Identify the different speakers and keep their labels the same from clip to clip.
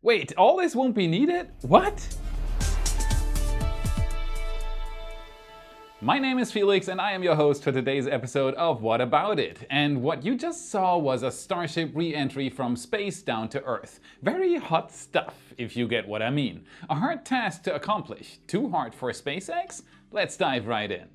Speaker 1: Wait, all this won't be needed? What? My name is Felix and I am your host for today's episode of What About It? And what you just saw was a Starship re-entry from space down to Earth. Very hot stuff, if you get what I mean. A hard task to accomplish. Too hard for SpaceX? Let's dive right in.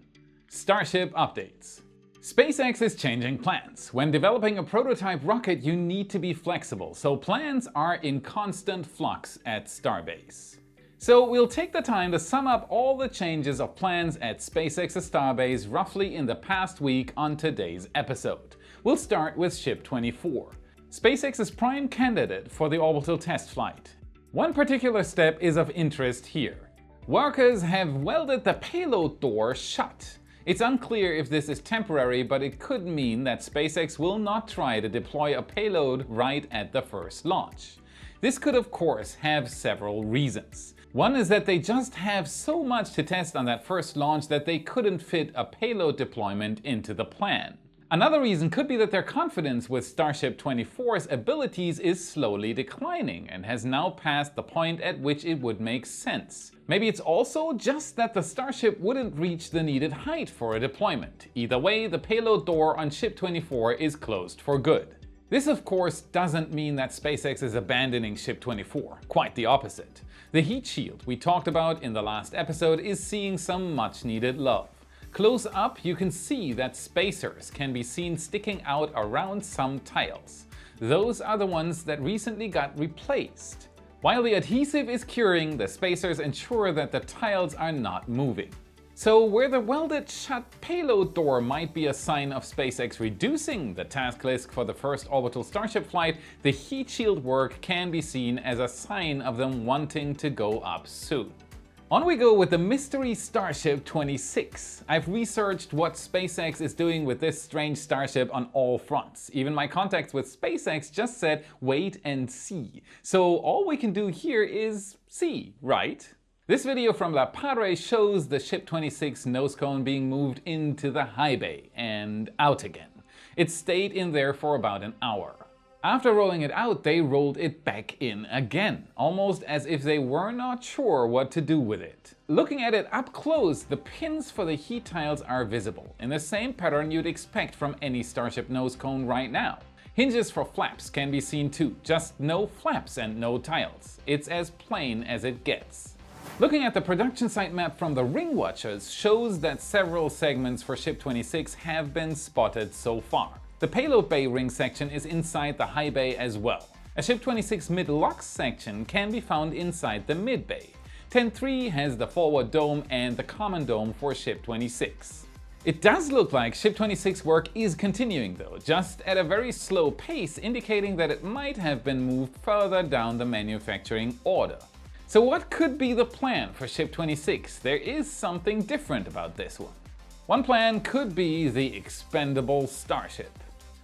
Speaker 1: Starship Updates. SpaceX is changing plans. When developing a prototype rocket, you need to be flexible, so plans are in constant flux at Starbase. So we'll take the time to sum up all the changes of plans at SpaceX Starbase roughly in the past week on today's episode. We'll start with Ship 24, SpaceX's prime candidate for the orbital test flight. One particular step is of interest here. Workers have welded the payload door shut. It's unclear if this is temporary, but it could mean that SpaceX will not try to deploy a payload right at the first launch. This could of course have several reasons. One is that they just have so much to test on that first launch that they couldn't fit a payload deployment into the plan. Another reason could be that their confidence with Starship 24's abilities is slowly declining and has now passed the point at which it would make sense. Maybe it's also just that the Starship wouldn't reach the needed height for a deployment. Either way, the payload door on Ship 24 is closed for good. This of course doesn't mean that SpaceX is abandoning Ship 24, quite the opposite. The heat shield we talked about in the last episode is seeing some much needed love. Close up you can see that spacers can be seen sticking out around some tiles. Those are the ones that recently got replaced. While the adhesive is curing, the spacers ensure that the tiles are not moving. So where the welded shut payload door might be a sign of SpaceX reducing the task list for the first orbital Starship flight, the heat shield work can be seen as a sign of them wanting to go up soon. On we go with the mystery Starship 26. I've researched what SpaceX is doing with this strange Starship on all fronts. Even my contacts with SpaceX just said wait and see. So all we can do here is see, right? This video from La Padre shows the Ship 26 nose cone being moved into the high bay and out again. It stayed in there for about an hour. After rolling it out, they rolled it back in again, almost as if they were not sure what to do with it. Looking at it up close, the pins for the heat tiles are visible, in the same pattern you'd expect from any Starship nose cone right now. Hinges for flaps can be seen too, just no flaps and no tiles. It's as plain as it gets. Looking at the production site map from the Ring Watchers shows that several segments for Ship 26 have been spotted so far. The payload bay ring section is inside the high bay as well. A Ship 26 mid-LOX section can be found inside the mid bay. 10.3 has the forward dome and the common dome for Ship 26. It does look like Ship 26 work is continuing though, just at a very slow pace, indicating that it might have been moved further down the manufacturing order. So what could be the plan for Ship 26? There is something different about this one. One plan could be the expendable Starship.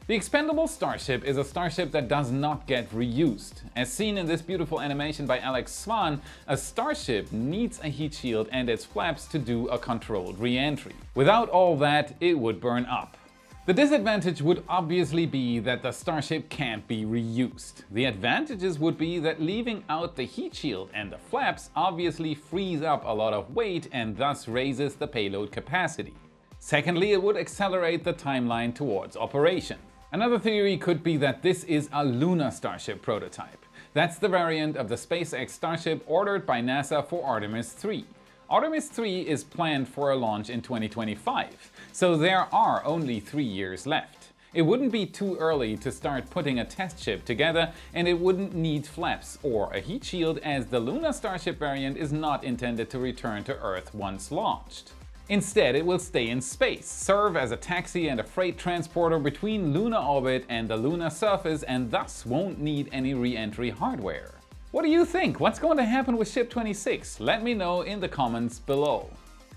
Speaker 1: The expendable Starship is a Starship that does not get reused. As seen in this beautiful animation by Alex Swan, a Starship needs a heat shield and its flaps to do a controlled re-entry. Without all that, it would burn up. The disadvantage would obviously be that the Starship can't be reused. The advantages would be that leaving out the heat shield and the flaps obviously frees up a lot of weight and thus raises the payload capacity. Secondly, it would accelerate the timeline towards operation. Another theory could be that this is a lunar Starship prototype. That's the variant of the SpaceX Starship ordered by NASA for Artemis 3. Artemis 3 is planned for a launch in 2025, so there are only 3 years left. It wouldn't be too early to start putting a test ship together, and it wouldn't need flaps or a heat shield as the lunar Starship variant is not intended to return to Earth once launched. Instead, it will stay in space, serve as a taxi and a freight transporter between lunar orbit and the lunar surface, and thus won't need any re-entry hardware. What do you think? What's going to happen with Ship 26? Let me know in the comments below.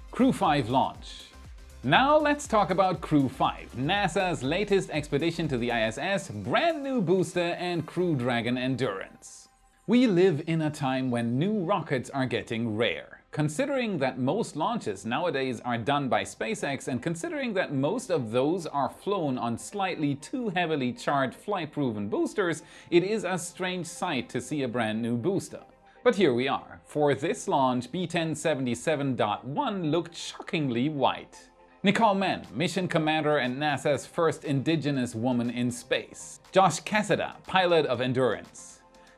Speaker 1: Crew 5 launch. Now let's talk about Crew 5, NASA's latest expedition to the ISS, brand new booster and Crew Dragon Endurance. We live in a time when new rockets are getting rare. considering that most launches nowadays are done by SpaceX and considering that most of those are flown on slightly too heavily charged flight-proven boosters, it is a strange sight to see a brand new booster. But here we are. For this launch, B1077.1 looked shockingly white. Nicole Mann, mission commander and NASA's first indigenous woman in space. Josh Cassada, pilot of Endurance.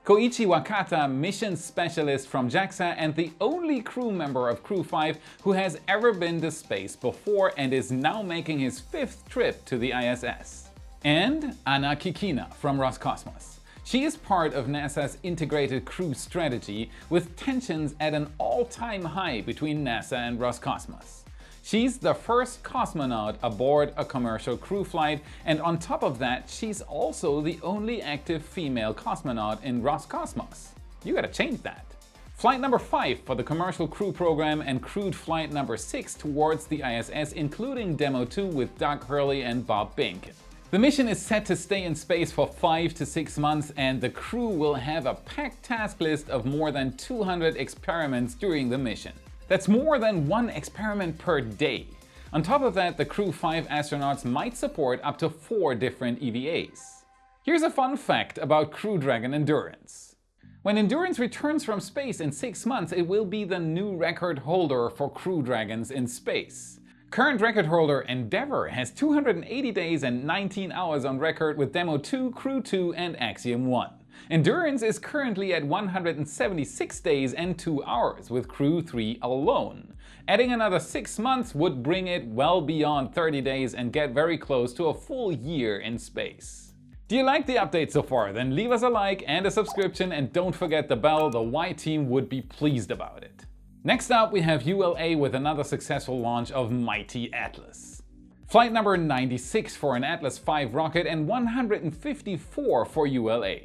Speaker 1: Koichi Wakata, mission specialist from JAXA and the only crew member of Crew 5 who has ever been to space before and is now making his 5th trip to the ISS. And Anna Kikina from Roscosmos. She is part of NASA's integrated crew strategy with tensions at an all-time high between NASA and Roscosmos. She's the first cosmonaut aboard a commercial crew flight, and on top of that, she's also the only active female cosmonaut in Roscosmos. You gotta change that. Flight number 5 for the commercial crew program and crewed flight number 6 towards the ISS, including Demo 2 with Doug Hurley and Bob Behnken. The mission is set to stay in space for 5 to 6 months, and the crew will have a packed task list of more than 200 experiments during the mission. That's more than 1 experiment per day. On top of that, the Crew 5 astronauts might support up to 4 different EVAs. Here's a fun fact about Crew Dragon Endurance. When Endurance returns from space in 6 months, it will be the new record holder for Crew Dragons in space. Current record holder Endeavour has 280 days and 19 hours on record with Demo 2, Crew 2 and Axiom 1. Endurance is currently at 176 days and 2 hours with Crew 3 alone. Adding another 6 months would bring it well beyond 30 days and get very close to a full year in space. Do you like the update so far? Then leave us a like and a subscription, and don't forget the bell. The Y team would be pleased about it. Next up, we have ULA with another successful launch of Mighty Atlas. Flight number 96 for an Atlas V rocket and 154 for ULA.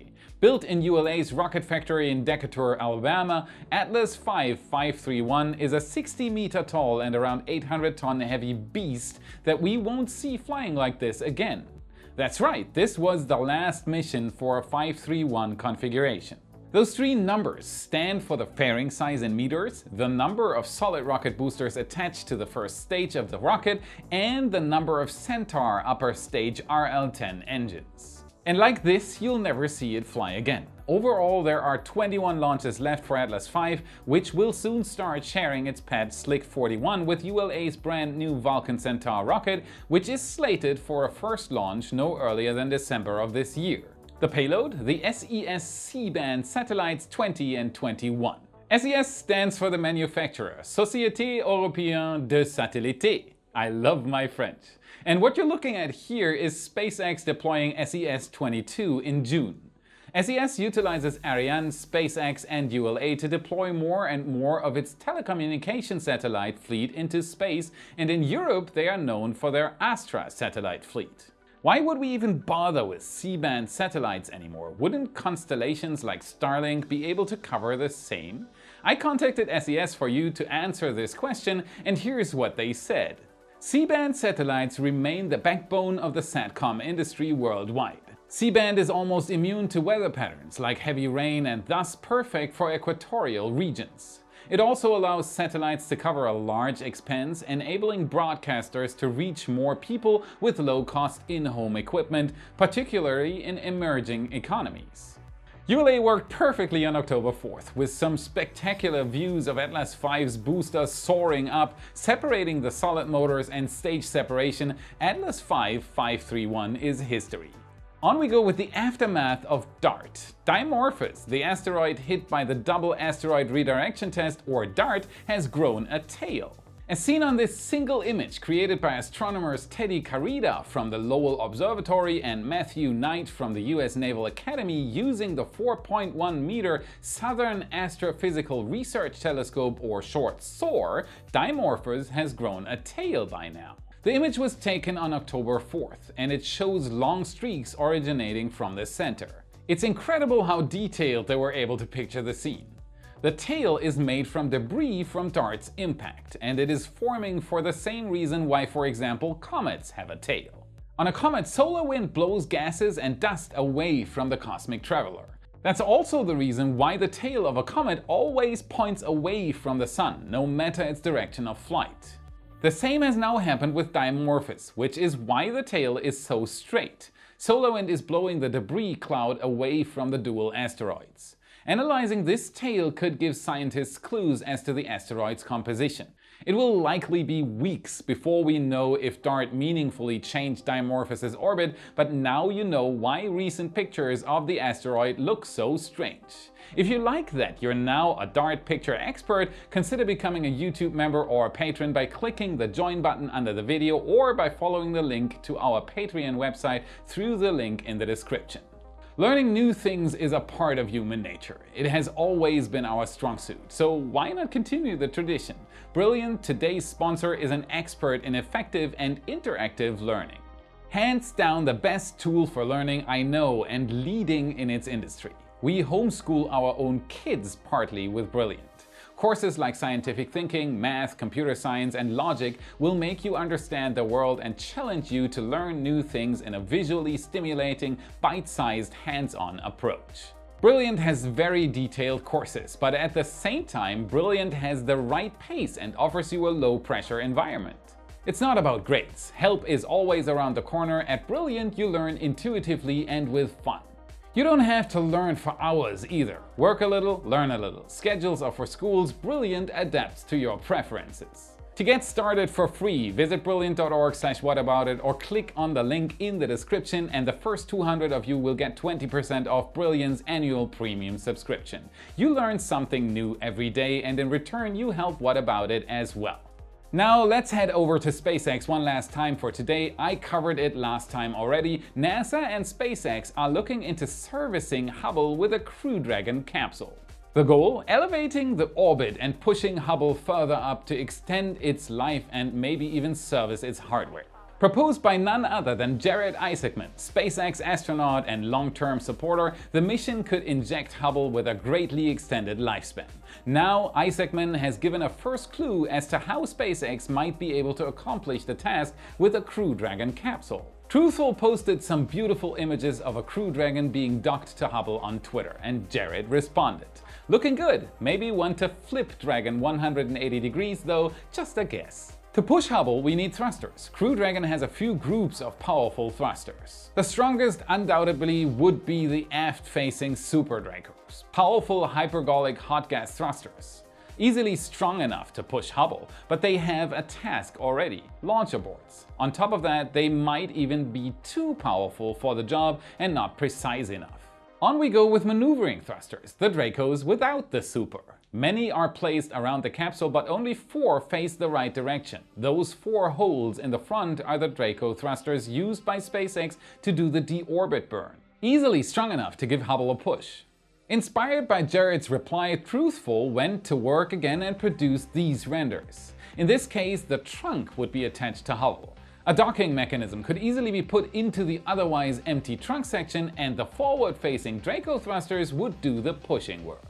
Speaker 1: Built in ULA's rocket factory in Decatur, Alabama, Atlas V 531 is a 60-meter tall and around 800-ton heavy beast that we won't see flying like this again. That's right, this was the last mission for a 531 configuration. Those 3 numbers stand for the fairing size in meters, the number of solid rocket boosters attached to the first stage of the rocket, and the number of Centaur upper stage RL-10 engines. And like this, you'll never see it fly again. Overall, there are 21 launches left for Atlas V, which will soon start sharing its pad Slick 41 with ULA's brand new Vulcan Centaur rocket, which is slated for a first launch no earlier than December of this year. The payload? The SES C-band satellites 20 and 21. SES stands for the manufacturer, Société Européenne de Satellites. I love my French. And what you're looking at here is SpaceX deploying SES-22 in June. SES utilizes Ariane, SpaceX and ULA to deploy more and more of its telecommunication satellite fleet into space, and in Europe they are known for their Astra satellite fleet. Why would we even bother with C-band satellites anymore? Wouldn't constellations like Starlink be able to cover the same? I contacted SES for you to answer this question, and here's what they said. C-band satellites remain the backbone of the SATCOM industry worldwide. C-band is almost immune to weather patterns like heavy rain and thus perfect for equatorial regions. It also allows satellites to cover a large expanse, enabling broadcasters to reach more people with low-cost in-home equipment, particularly in emerging economies. ULA worked perfectly on October 4th, with some spectacular views of Atlas V's booster soaring up, separating the solid motors and stage separation. Atlas V 531 is history. On we go with the aftermath of DART. Dimorphos, the asteroid hit by the Double Asteroid Redirection Test, or DART, has grown a tail. As seen on this single image created by astronomers Teddy Carida from the Lowell Observatory and Matthew Knight from the US Naval Academy using the 4.1-meter Southern Astrophysical Research Telescope, or short SOAR, Dimorphos has grown a tail by now. The image was taken on October 4th, and it shows long streaks originating from the center. It's incredible how detailed they were able to picture the scene. The tail is made from debris from DART's impact, and it is forming for the same reason why, for example, comets have a tail. On a comet, solar wind blows gases and dust away from the cosmic traveler. That's also the reason why the tail of a comet always points away from the sun, no matter its direction of flight. The same has now happened with Dimorphos, which is why the tail is so straight. Solar wind is blowing the debris cloud away from the dual asteroids. Analyzing this tail could give scientists clues as to the asteroid's composition. It will likely be weeks before we know if DART meaningfully changed Dimorphos' orbit, but now you know why recent pictures of the asteroid look so strange. If you like that you're now a DART picture expert, consider becoming a YouTube member or a patron by clicking the join button under the video or by following the link to our Patreon website through the link in the description. Learning new things is a part of human nature. It has always been our strong suit, so why not continue the tradition? Brilliant, today's sponsor, is an expert in effective and interactive learning. Hands down the best tool for learning I know and leading in its industry. We homeschool our own kids partly with Brilliant. Courses like scientific thinking, math, computer science, and logic will make you understand the world and challenge you to learn new things in a visually stimulating, bite-sized, hands-on approach. Brilliant has very detailed courses, but at the same time, Brilliant has the right pace and offers you a low-pressure environment. It's not about grades. Help is always around the corner. At Brilliant, you learn intuitively and with fun. You don't have to learn for hours either. Work a little, learn a little. Schedules are for schools. Brilliant adapts to your preferences. To get started for free, visit brilliant.org/whataboutit or click on the link in the description, and the first 200 of you will get 20% off Brilliant's annual premium subscription. You learn something new every day, and in return you help What About It as well. Now let's head over to SpaceX one last time for today. I covered it last time already. NASA and SpaceX are looking into servicing Hubble with a Crew Dragon capsule. The goal? Elevating the orbit and pushing Hubble further up to extend its life and maybe even service its hardware. Proposed by none other than Jared Isaacman, SpaceX astronaut and long-term supporter, the mission could inject Hubble with a greatly extended lifespan. Now, Isaacman has given a first clue as to how SpaceX might be able to accomplish the task with a Crew Dragon capsule. Truthful posted some beautiful images of a Crew Dragon being docked to Hubble on Twitter, and Jared responded. Looking good. Maybe one to flip Dragon 180 degrees though, just a guess. To push Hubble, we need thrusters. Crew Dragon has a few groups of powerful thrusters. The strongest undoubtedly would be the aft-facing Super Dracos, powerful hypergolic hot gas thrusters. Easily strong enough to push Hubble, but they have a task already: launch aborts. On top of that, they might even be too powerful for the job and not precise enough. On we go with maneuvering thrusters, the Dracos without the Super. Many are placed around the capsule, but only 4 face the right direction. Those 4 holes in the front are the Draco thrusters used by SpaceX to do the deorbit burn. Easily strong enough to give Hubble a push. Inspired by Jared's reply, Truthful went to work again and produced these renders. In this case, the trunk would be attached to Hubble. A docking mechanism could easily be put into the otherwise empty trunk section, and the forward-facing Draco thrusters would do the pushing work.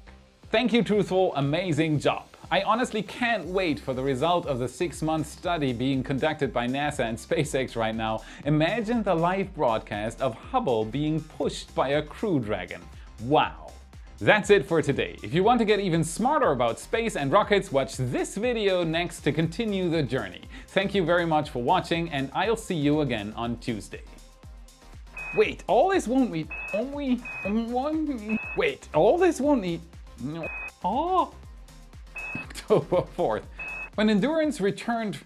Speaker 1: Thank you, Truthful, amazing job. I honestly can't wait for the result of the 6-month study being conducted by NASA and SpaceX right now. Imagine the live broadcast of Hubble being pushed by a Crew Dragon. Wow. That's it for today. If you want to get even smarter about space and rockets, watch this video next to continue the journey. Thank you very much for watching, and I'll see you again on Tuesday. Wait, all this won't need... Wait, all this won't need... Oh! October 4th. When Endurance returned...